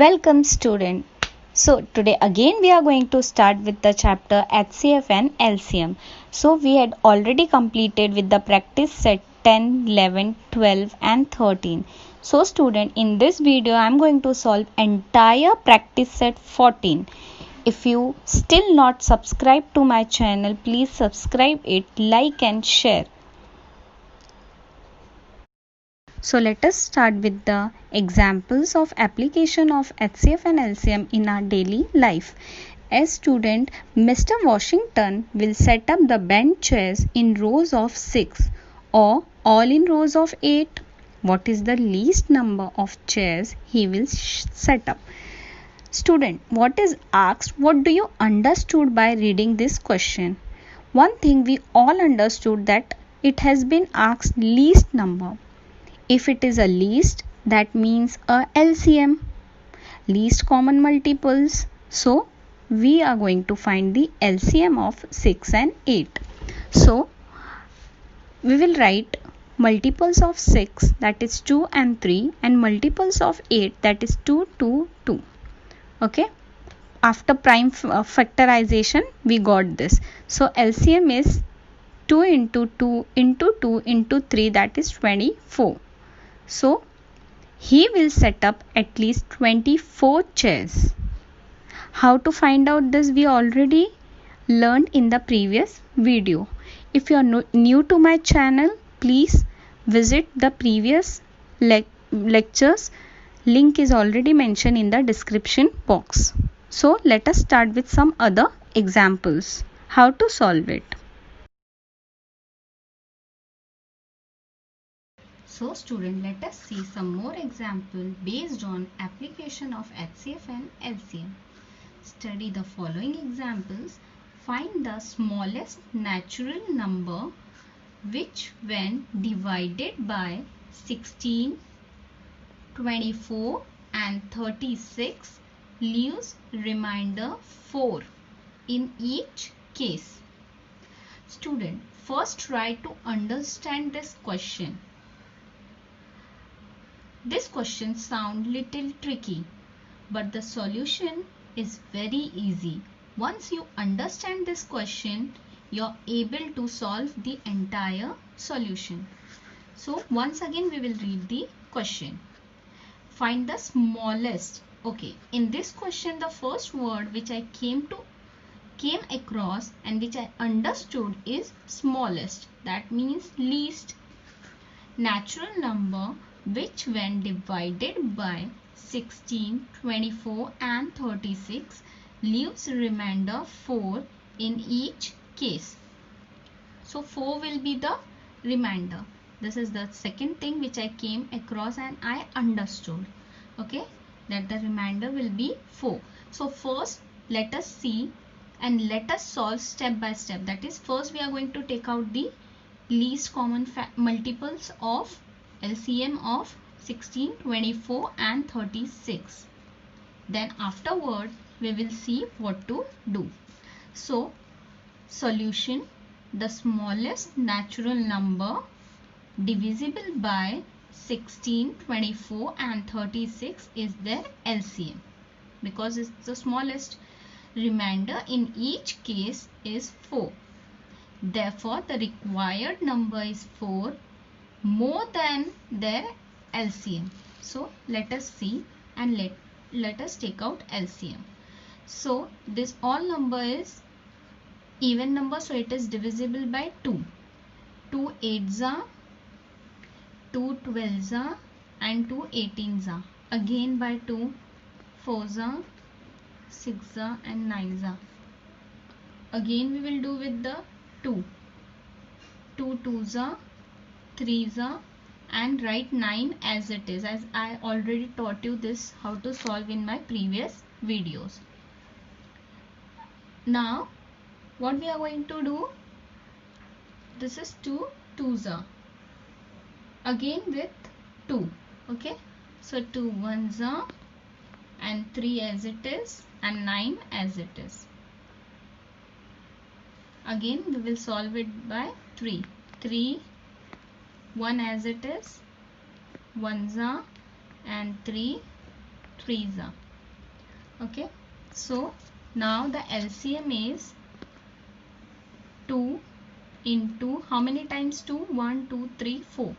Welcome student. So today again we are going to start with the chapter HCF and LCM. So we had already completed with the practice set 10, 11, 12 and 13. So student, in this video I am going to solve entire practice set 14. If you still not subscribe to my channel, please subscribe it, like and share. So let us start with the examples of application of HCF and LCM in our daily life. As student, Mr. Washington will set up the bench chairs in rows of 6 or all in rows of 8. What is the least number of chairs he will set up? Student, what is asked? What do you understood by reading this question? One thing we all understood, that it has been asked least number. If it is a least, that means a LCM, least common multiples. So we are going to find the LCM of 6 and 8. So we will write multiples of 6, that is 2 and 3, and multiples of 8, that is 2, 2, 2. Okay. After prime factorization, we got this. So LCM is 2 into 2 into 2 into 3, that is 24. So he will set up at least 24 chairs. How to find out this we already learned in the previous video. If you are new to my channel, please visit the previous lectures. Link is already mentioned in the description box. So let us start with some other examples. How to solve it? So student, let us see some more example based on application of HCF and LCM. Study the following examples. Find the smallest natural number which when divided by 16, 24 and 36 leaves remainder 4 in each case. Student, first try to understand this question. This question sounds little tricky, but the solution is very easy. Once you understand this question, you're able to solve the entire solution. So once again we will read the question. Find the smallest. Okay, in this question the first word which I came across and which I understood is smallest. That means least natural number which when divided by 16, 24 and 36 leaves remainder 4 in each case. So 4 will be the remainder. This is the second thing which I came across and I understood. Okay, that the remainder will be 4. So first let us see and let us solve step by step. That is, first we are going to take out the least common multiples of LCM of 16, 24 and 36. Then afterward we will see what to do. So solution, the smallest natural number divisible by 16, 24 and 36 is their LCM because it's the smallest. Remainder in each case is 4. Therefore the required number is 4 more than their LCM. So let us see and let us take out LCM. So this all number is even number, so it is divisible by 2. 2 8s are, 2 12s are and 2 18s are. Again by 2 4s are, 6s are and 9s are. Again we will do with the 2. 2 2s are, 3s are and write 9 as it is, as I already taught you this how to solve in my previous videos. Now what we are going to do, this is 2 2s are, again with 2. Okay, so 2 1s are and 3 as it is and 9 as it is. Again we will solve it by 3. 3 1 as it is, 1s are and 3 3s are. Okay, so now the LCM is 2 into how many times 2? 1, 2, 3, 4.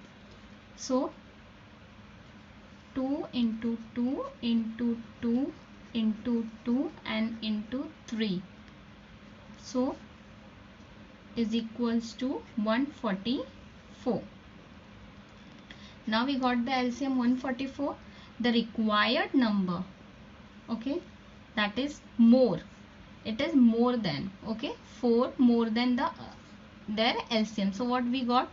So 2 into 2 into 2 into 2 and into 3. So is equals to 144. Now we got the LCM 144. The required number, okay, that is more. It is more than, okay, 4 more than their LCM. So what we got?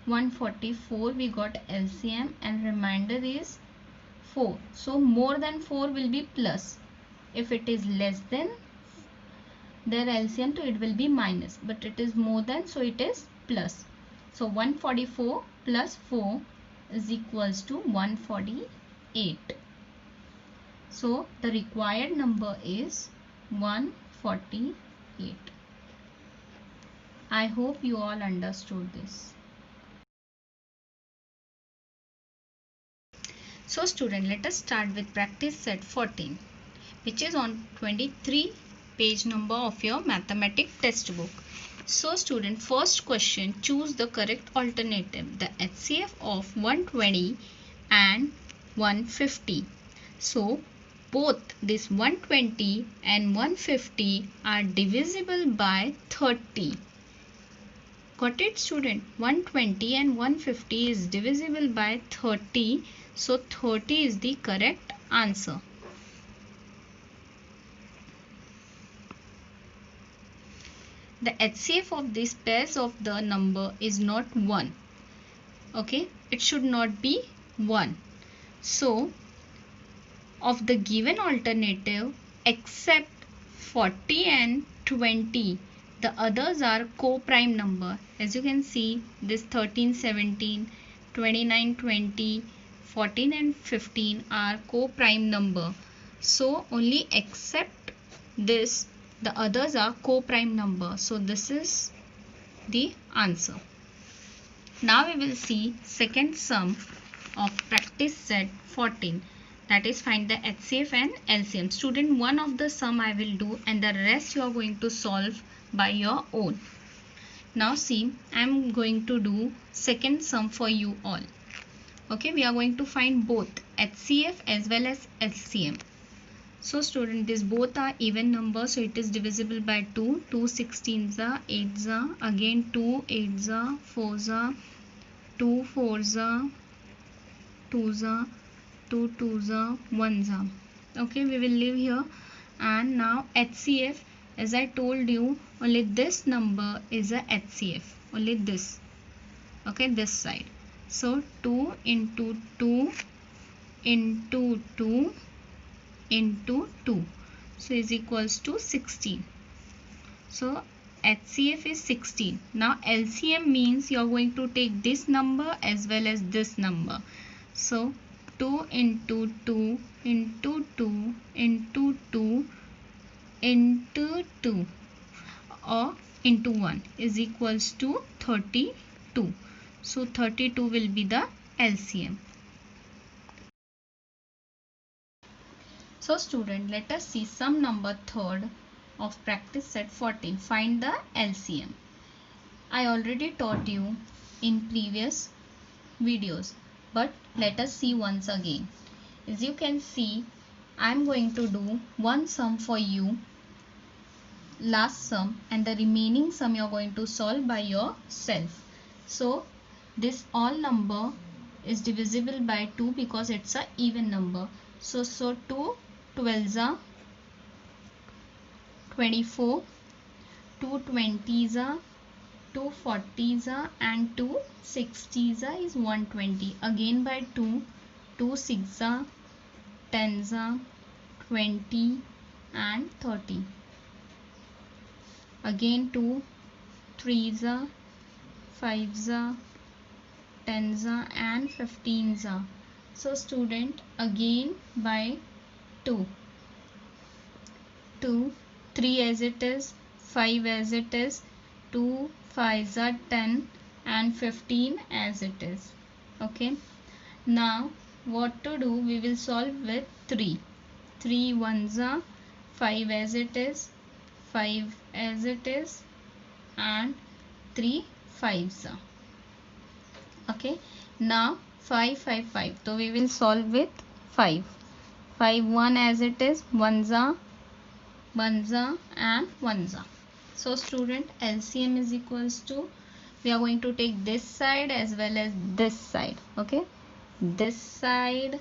144 we got LCM and remainder is 4. So more than 4 will be plus. If it is less than their LCM, so it will be minus, but it is more than, so it is plus. So 144 plus 4 is equals to 148. So the required number is 148. I hope you all understood this. So student, let us start with practice set 14, which is on 23 page number of your mathematics textbook. So student, first question, choose the correct alternative, the HCF of 120 and 150. So both this 120 and 150 are divisible by 30. Got it student? 120 and 150 is divisible by 30. So 30 is the correct answer. The HCF of these pairs of the number is not 1. Okay, it should not be 1. So of the given alternative, except 40 and 20, the others are co-prime number. As you can see, this 13, 17, 29, 20, 14 and 15 are co-prime number. So only except this, the others are co-prime number. So this is the answer. Now we will see second sum of practice set 14. That is, find the HCF and LCM. Student, one of the sum I will do and the rest you are going to solve by your own. Now see, I am going to do second sum for you all. Okay, we are going to find both HCF as well as LCM. So student, these both are even numbers, so it is divisible by 2. 2 16s are 8s are, again 2 8s are, 4s are, 2 4s are, 2s are, 2 2s are, 1s are. Okay, we will leave here. And now HCF, as I told you, only this number is a HCF, only this. Okay, this side. So 2 into 2 into 2 into 2, so is equals to 16. So HCF is 16. Now LCM means you are going to take this number as well as this number. So 2 into 2 into 2 into 2 into 2 or into 1 is equals to 32. So 32 will be the LCM. So student, let us see sum number third of practice set 14. Find the LCM. I already taught you in previous videos, but let us see once again. As you can see, I am going to do one sum for you, last sum, and the remaining sum you are going to solve by yourself. So this all number is divisible by 2 because it's a even number. So 2 12s are 24, 2 20s are, 2 40s are, and 2 60s are is 120. Again by 2, 2 6s are, 10s are, 20 and 30. Again 2 3s are, 5s are, 10s are, and 15s are. So student, again by 2, 3 as it is, 5 as it is, 2 5s are 10 and 15 as it is. Okay, now what to do? We will solve with 3. 3 ones are 5 as it is, 5 as it is, and 3 fives are. Okay, now 5 5 5, so we will solve with 5. 5 1 as it is, ones are and ones are. So student, LCM is equals to, we are going to take this side as well as this side. Okay, this side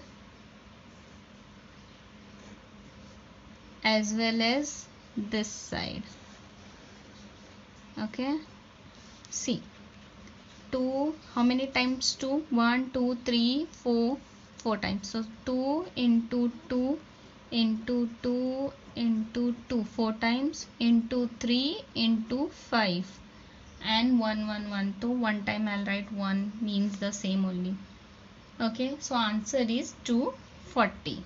as well as this side. Okay, see, 2, how many times 2? 1 2 3 4, 4 times. So 2 into 2 into 2 into 2, 4 times, into 3 into 5, and 1 1 1 2, one time I'll write 1, means the same only. Okay, so answer is 240.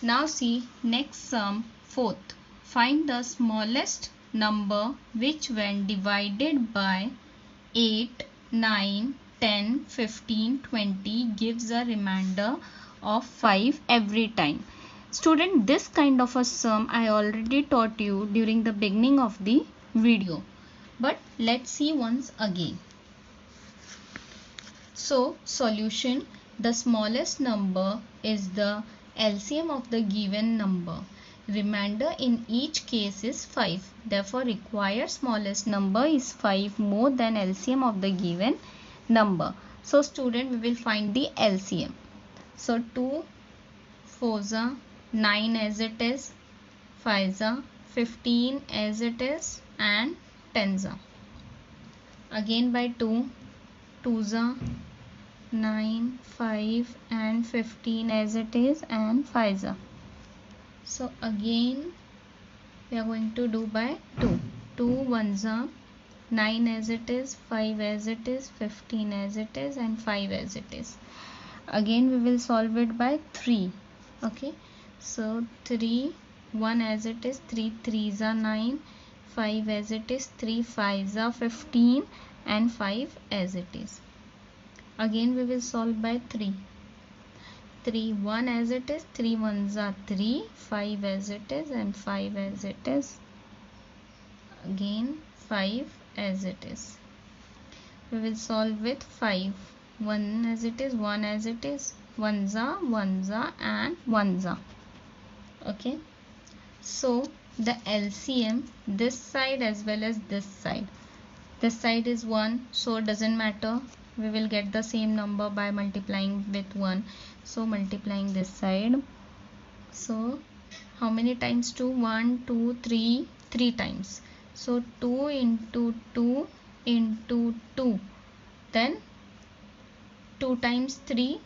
Now see next sum, fourth. Find the smallest number which when divided by 8, 9, 10, 15, 20 gives a remainder of 5 every time. Student, this kind of a sum I already taught you during the beginning of the video. But let's see once again. So solution, the smallest number is the LCM of the given number. Remainder in each case is 5. Therefore, required smallest number is 5 more than LCM of the given number. So, student, we will find the LCM. So, 2 4s are 9 as it is, 5s are 15 as it is, and 10s are. Again by 2, 2s are 9, 5 and 15 as it is, and 5s are. So again we are going to do by 2. 2 ones are 9 as it is, 5 as it is, 15 as it is, and 5 as it is. Again we will solve it by 3. Okay, so 3 1 as it is, 3 3s are 9, 5 as it is, 3 5s are 15, and 5 as it is. Again we will solve by 3. 3 1 as it is, 3 ones are 3, 5 as it is, and 5 as it is. Again 5 as it is. We will solve with 5. 1 as it is, 1 as it is, ones are, and ones are. Okay, so the LCM, this side as well as this side. This side is 1, so it doesn't matter. We will get the same number by multiplying with 1. So multiplying this side. So how many times 2? 1 2 3, 3 times. So 2 into 2 into 2. Then 2 times 3,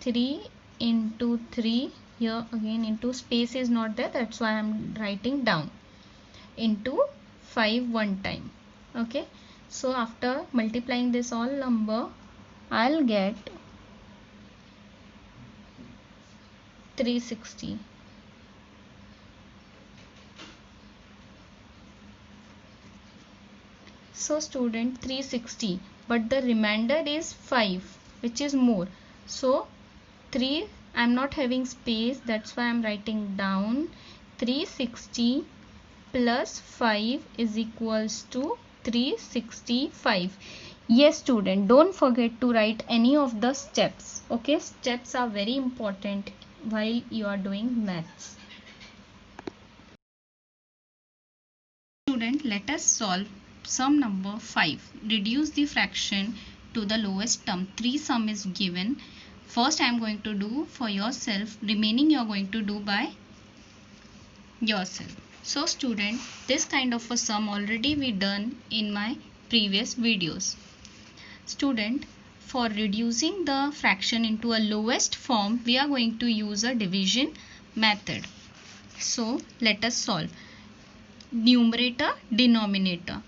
3 into 3. Here again into, space is not there, that's why I am writing down, into 5 one time. Okay, so after multiplying this all number, I'll get 360. So student, 360, but the remainder is 5, which is more. So 3, I am not having space, that's why I am writing down 360 plus 5 is equals to 365. Yes student, don't forget to write any of the steps. Okay, steps are very important while you are doing maths. Student, let us solve sum number 5. Reduce the fraction to the lowest term. 3 sum is given. First I am going to do for yourself, remaining you are going to do by yourself. So student, this kind of a sum already we done in my previous videos. Student, for reducing the fraction into a lowest form, we are going to use a division method. So let us solve. Numerator, denominator.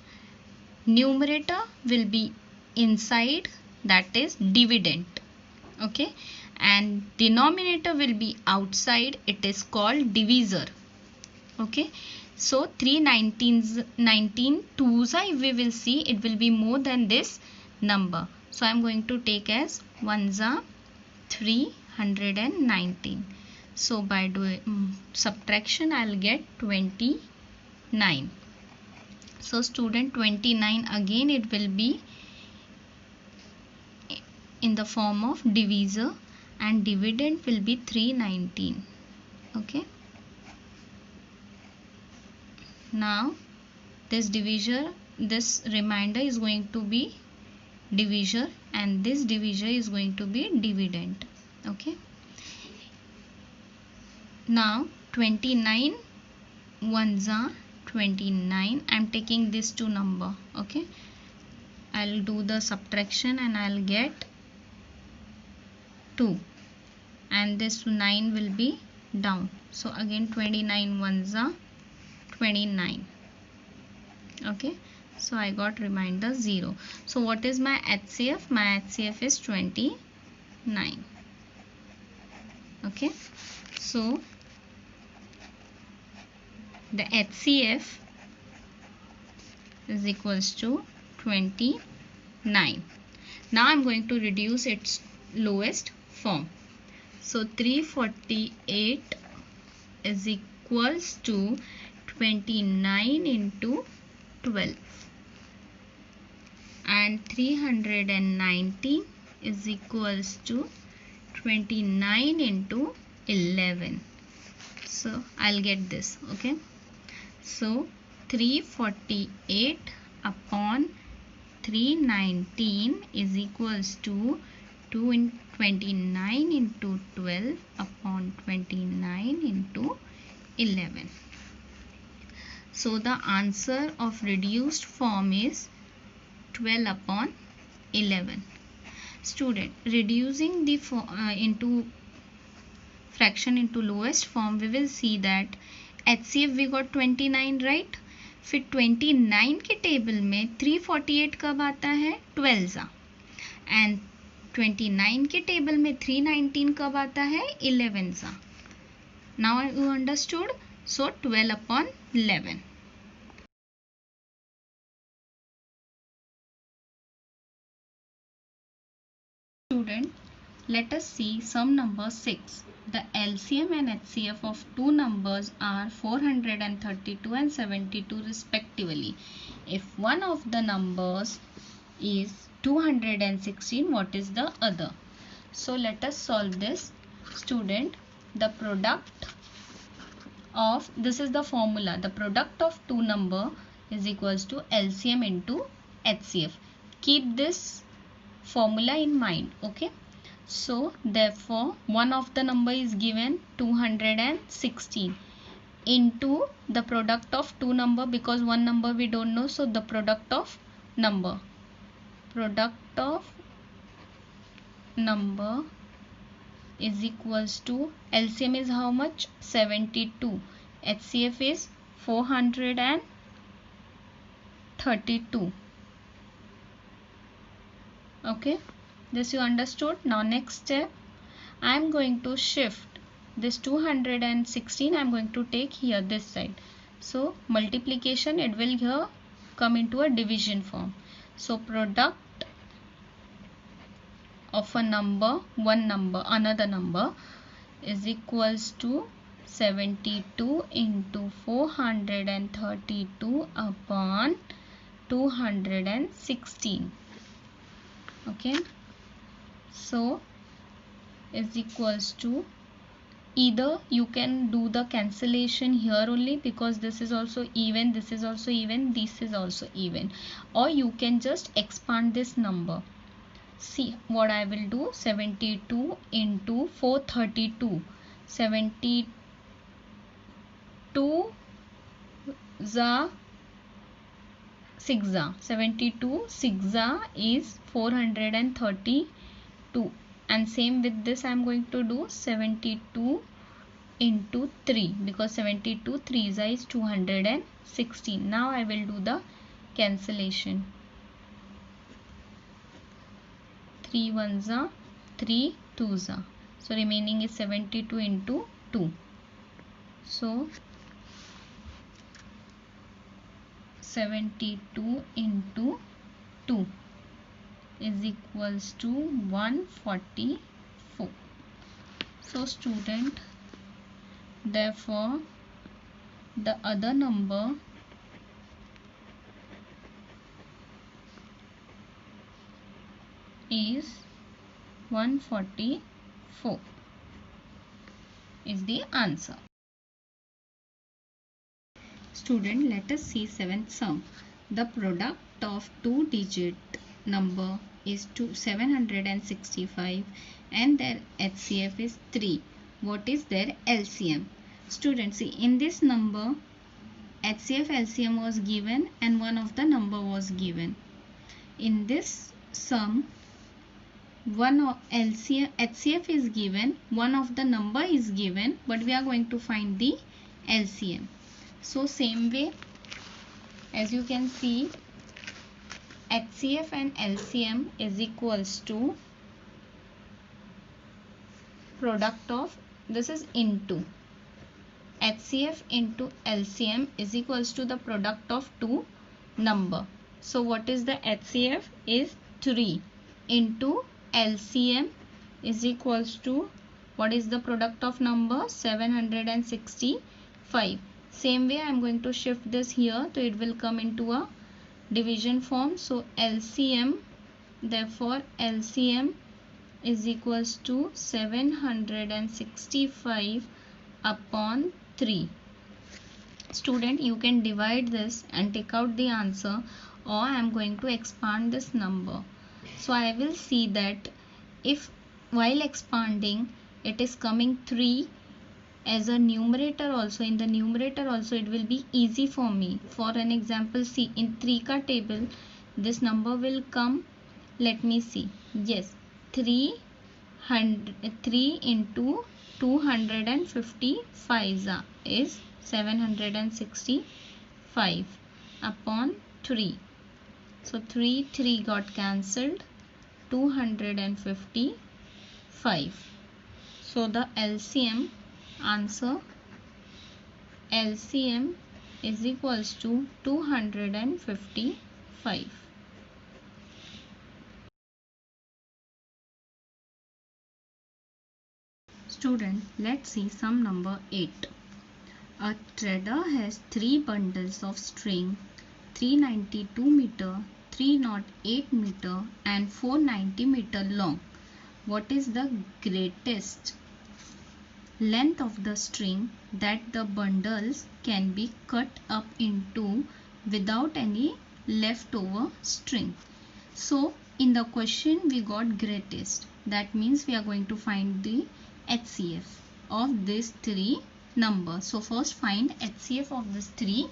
Numerator will be inside, that is dividend. Okay, and denominator will be outside, it is called divisor. Okay, so 3 19s, 19 2s, we will see it will be more than this number. So I am going to take as 1s are 319. So by doing subtraction, I'll get 29. So student, 29 again it will be in the form of divisor and dividend will be 319. Okay. Now this remainder is going to be divisor and this divisor is going to be dividend. Okay. Now 29 ones are 29. I'm taking this two number. Okay. I'll do the subtraction and I'll get 2 and this 9 will be down. So again 29 ones are 29. Okay. So I got remainder 0. So what is my HCF? My HCF is 29. Okay. So the HCF is equals to 29. Now I'm going to reduce its lowest form. So 348 is equals to 29 into 12 and 319 is equals to 29 into 11. So I'll get this. Okay. So 348 upon 319 is equals to 29 into 12 upon 29 into 11. So the answer of reduced form is 12 upon 11. Student, reducing the into fraction into lowest form, we will see that HCF we got 29, right? फिर 29 के table में 348 कब आता है? 12 सा. And 29 के table में 319 कब आता है? 11 सा. Now you understood? So 12 upon 11. Student, let us see sum number 6. The LCM and HCF of two numbers are 432 and 72 respectively. If one of the numbers is 216, what is the other? So let us solve this. Student, the product of, this is the formula, the product of two number is equals to LCM into HCF. Keep this formula in mind. Okay. So therefore one of the number is given 216 into the product of two number, because one number we don't know, so the product of number is equals to LCM is how much? 72. HCF is 432. Okay, this you understood. Now next step, I am going to shift this 216, I am going to take here this side. So multiplication, it will here come into a division form. So product of a number, one number, another number is equals to 72 into 432 upon 216. Okay, so is equals to, either you can do the cancellation here only, because this is also even, this is also even, this is also even, or you can just expand this number. See what I will do. 72 into 432, 72 za 6 za, 72 6 za is 432, and same with this I am going to do 72 into 3, because 72 3 za is 216. Now I will do the cancellation. 3 1s are 3 2s are, so remaining is 72 into 2. So 72 into 2 is equals to 144. So student, Therefore, the other number is 144 is the answer. Student, let us see seventh sum. The product of two-digit number is 765 and their HCF is 3. What is their LCM? Students, see, in this number HCF LCM was given and one of the number was given. In this sum, one of HCF is given, one of the number is given, but we are going to find the LCM. So same way, as you can see, HCF and LCM is equals to product of, this is into, HCF into LCM is equals to the product of two number. So what is the HCF is 3 into LCM is equals to, what is the product of number? 765. Same way I am going to shift this here, so it will come into a division form. So LCM, therefore LCM is equals to 765 upon 3. Student, you can divide this and take out the answer, or I am going to expand this number. So I will see that if while expanding it is coming 3 as a numerator also, in the numerator also it will be easy for me. For an example, see, in 3 ka table this number will come, let me see, yes, 3 into 255 is 765 upon 3. So 3 got cancelled, 255. So the LCM answer, LCM is equals to 255. Student, let's see sum number 8. A trader has 3 bundles of string, 392 meter, 308 meter and 490 meter long. What is the greatest length of the string that the bundles can be cut up into without any leftover string? So in the question we got greatest, that means we are going to find the HCF of these 3 numbers. So first find HCF of this 3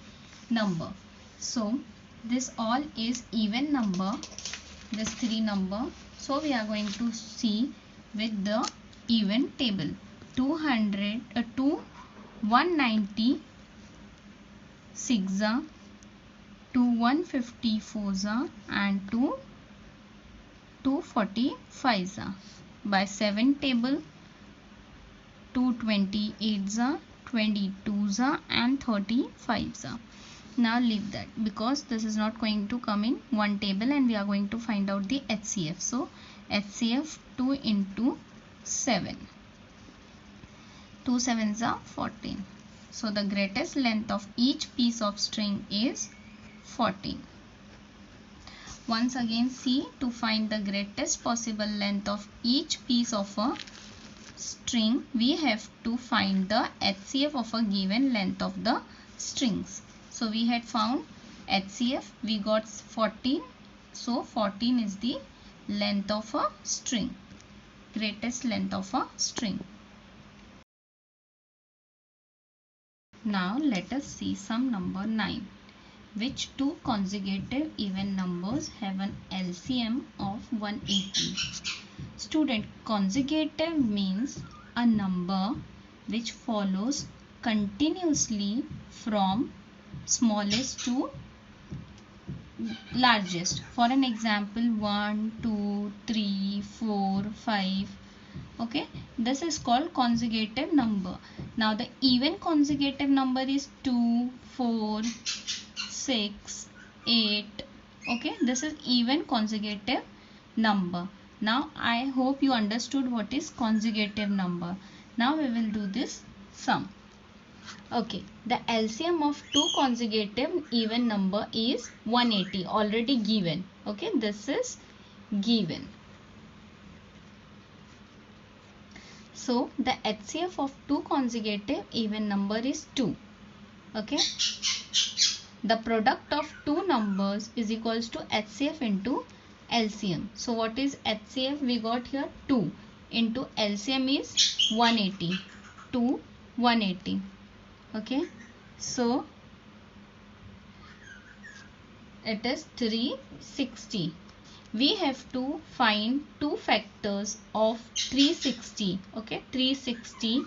number. So this all is even number, this 3 number. So we are going to see with the even table. 190 6 to 154 and 245 by 7 table, 228 22 and 35. Now leave that because this is not going to come in one table and we are going to find out the HCF. So HCF 2 into 7, 2 7s are 14. So the greatest length of each piece of string is 14. Once again, see, to find the greatest possible length of each piece of a string, we have to find the HCF of a given length of the strings. So we had found HCF, we got 14. So 14 is the length of a string, greatest length of a string. Now let us see sum number 9. Which two consecutive even numbers have an LCM of 180? Student, consecutive means a number which follows continuously from smallest to largest. For an example, 1 2 3 4 5. Okay, this is called consecutive number. Now the even consecutive number is 2 4 6 8. Okay, this is even consecutive number. Now I hope you understood what is consecutive number. Now we will do this sum. Okay, the LCM of two consecutive even number is 180, already given. Okay, this is given. So the HCF of two consecutive even number is 2. Okay, the product of two numbers is equals to HCF into LCM. So what is HCF? We got here 2 into LCM is 180. 2 180. Okay, so it is 360. We have to find two factors of 360. Okay, 360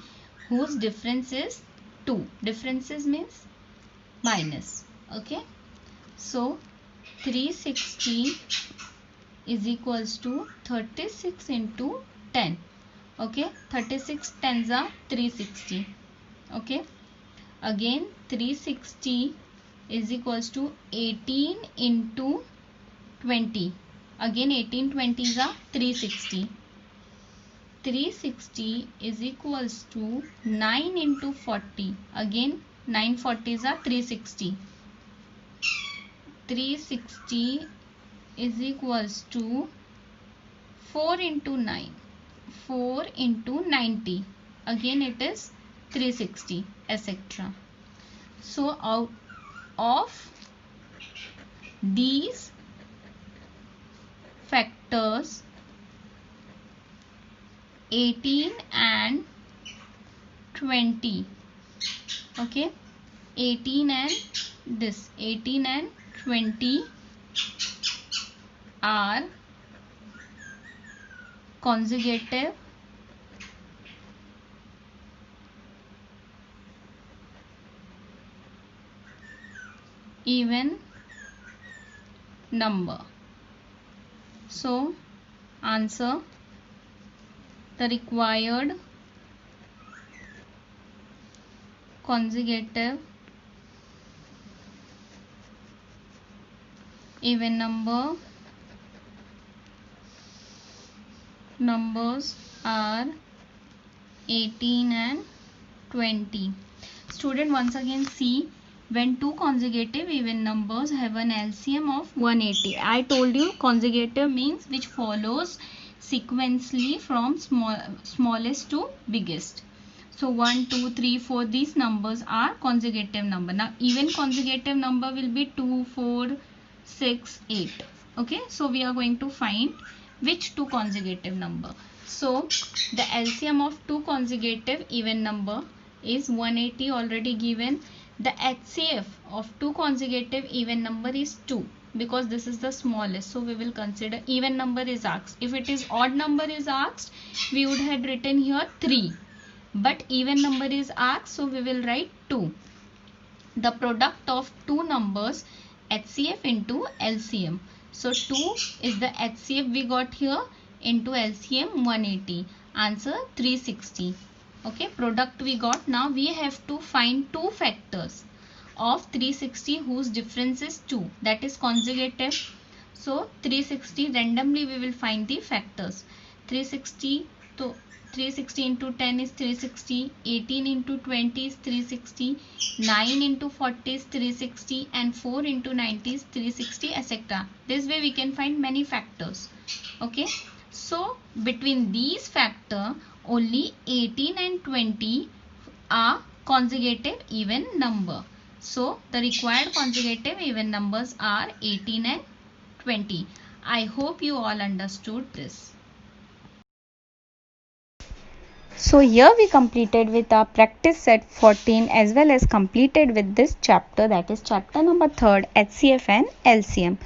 whose difference is 2. Differences means minus. Okay, so 360 is equals to 36 into 10. Okay, 36 tens are 360. Okay, again 360 is equals to 18 into 20. Again 18 20s are 360. 360 is equals to 9 into 40. Again 9 40s are 360. 360 is equals to 4 into 9. 4 into 90. Again it is 360, etc. So out of these factors, 18 and 20. Okay, 18 and 20 are consecutive even number. So answer, the required consecutive even numbers are 18 and 20. Student, once again see, when two consecutive even numbers have an LCM of 180. I told you consecutive means which follows sequentially from smallest to biggest. So 1, 2, 3, 4, these numbers are consecutive number. Now even consecutive number will be 2, 4, 6, 8. Okay, so we are going to find which two consecutive number. So the LCM of two consecutive even number is 180, already given. The HCF of two consecutive even number is 2, because this is the smallest, so we will consider even number is asked. If it is odd number is asked, we would have written here 3, but even number is asked, so we will write 2. The product of two numbers, HCF into LCM. So 2 is the HCF we got here, into LCM 180. Answer 360. Okay, product we got. Now we have to find two factors of 360 whose difference is 2, that is consecutive. So 360, randomly we will find the factors. 360, so 360 into 10 is 360, 18 into 20 is 360, 9 into 40 is 360, and 4 into 90 is 360, etc. This way we can find many factors. Okay, so between these factors, only 18 and 20 are consecutive even number. So the required consecutive even numbers are 18 and 20. I hope you all understood this. So here we completed with our practice set 14 as well as completed with this chapter, that is chapter number 3, HCF and LCM.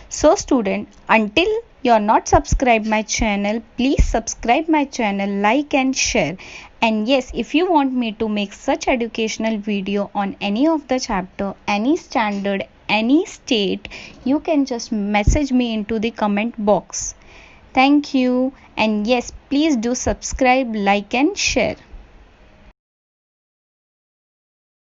So student, until you are not subscribed my channel, please subscribe my channel, like and share. And yes, if you want me to make such educational video on any of the chapter, any standard, any state, you can just message me into the comment box. Thank you, and yes, please do subscribe, like and share.